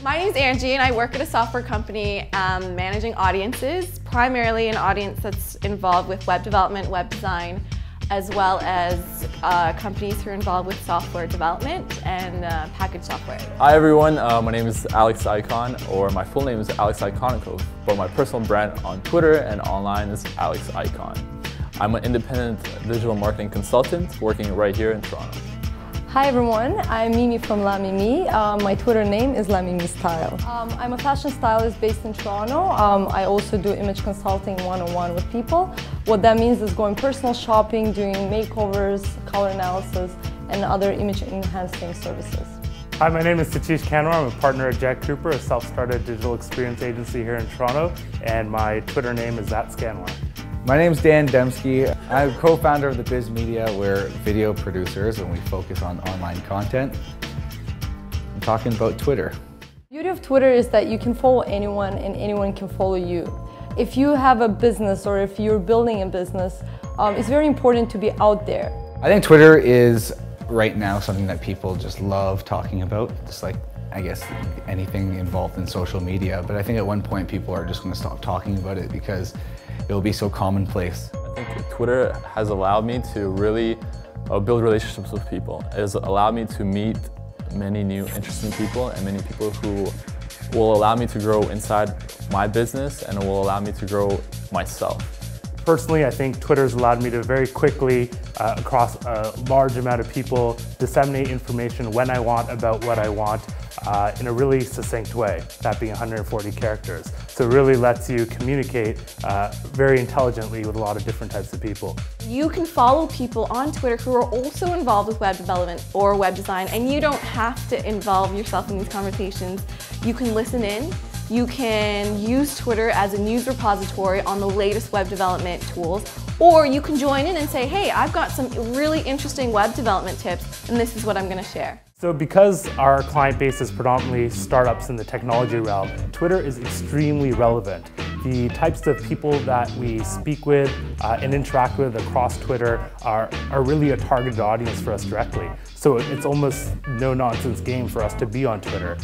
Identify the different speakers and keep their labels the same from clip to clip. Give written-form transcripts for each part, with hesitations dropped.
Speaker 1: My name is Angie and I work at a software company managing audiences, primarily an audience that's involved with web development, web design, as well as companies who are involved with software development and package software.
Speaker 2: Hi everyone, my name is Alex Icon, or my full name is Alex Iconico, but my personal brand on Twitter and online is Alex Icon. I'm an independent digital marketing consultant working right here in Toronto.
Speaker 3: Hi everyone, I'm Mimi from La Mimi. My Twitter name is La Mimi Style. I'm a fashion stylist based in Toronto. I also do image consulting one-on-one with people. What that means is going personal shopping, doing makeovers, color analysis, and other image enhancing services.
Speaker 4: Hi, my name is Satish. I'm a partner at Jack Cooper, a self-started digital experience agency here in Toronto, and my Twitter name is @Scanwar.
Speaker 5: My name's Dan Dembski. I'm co-founder of the Biz Media. We're video producers and we focus on online content. I'm talking about Twitter.
Speaker 3: The beauty of Twitter is that you can follow anyone and anyone can follow you. If you have a business or if you're building a business, it's very important to be out there.
Speaker 5: I think Twitter is right now something that people just love talking about, just like I guess anything involved in social media. But I think at one point people are just going to stop talking about it because it will be so commonplace.
Speaker 2: I think Twitter has allowed me to really build relationships with people. It has allowed me to meet many new interesting people and many people who will allow me to grow inside my business and will allow me to grow myself.
Speaker 4: Personally, I think Twitter's allowed me to very quickly, across a large amount of people, disseminate information when I want about what I want in a really succinct way, that being 140 characters. So it really lets you communicate very intelligently with a lot of different types of people.
Speaker 1: You can follow people on Twitter who are also involved with web development or web design, and you don't have to involve yourself in these conversations. You can listen in. You can use Twitter as a news repository on the latest web development tools, or you can join in and say, hey, I've got some really interesting web development tips and this is what I'm going to share.
Speaker 4: So because our client base is predominantly startups in the technology realm, Twitter is extremely relevant. The types of people that we speak with and interact with across Twitter are really a targeted audience for us directly. So it's almost no-nonsense game for us to be on Twitter.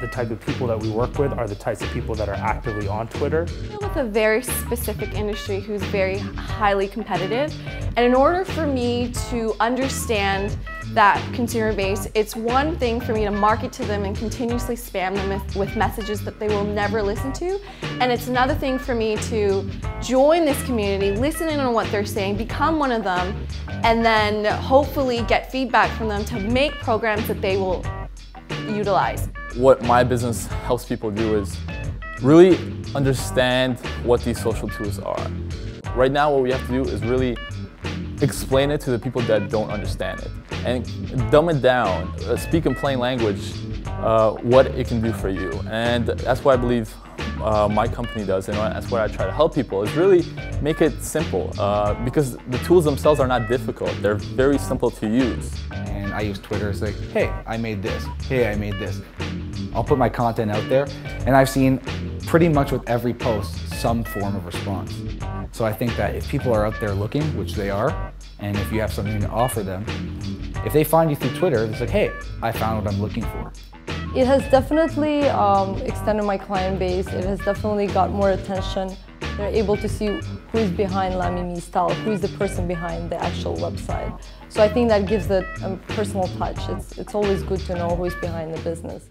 Speaker 4: The type of people that we work with are the types of people that are actively on Twitter.
Speaker 1: With a very specific industry who's very highly competitive, and in order for me to understand that consumer base, it's one thing for me to market to them and continuously spam them with messages that they will never listen to, and it's another thing for me to join this community, listen in on what they're saying, become one of them, and then hopefully get feedback from them to make programs that they will utilize.
Speaker 2: What my business helps people do is really understand what these social tools are. Right now what we have to do is really explain it to the people that don't understand it and dumb it down, speak in plain language what it can do for you. And that's what I believe my company does, and that's what I try to help people, is really make it simple because the tools themselves are not difficult. They're very simple to use.
Speaker 5: And I use Twitter as like, hey, I made this. Hey, I made this. I'll put my content out there, and I've seen pretty much with every post some form of response. So I think that if people are out there looking, which they are, and if you have something to offer them, if they find you through Twitter, it's like, hey, I found what I'm looking for.
Speaker 3: It has definitely extended my client base. It has definitely got more attention. They're able to see who is behind La Mimi Style, who is the person behind the actual website. So I think that gives it a personal touch. It's always good to know who is behind the business.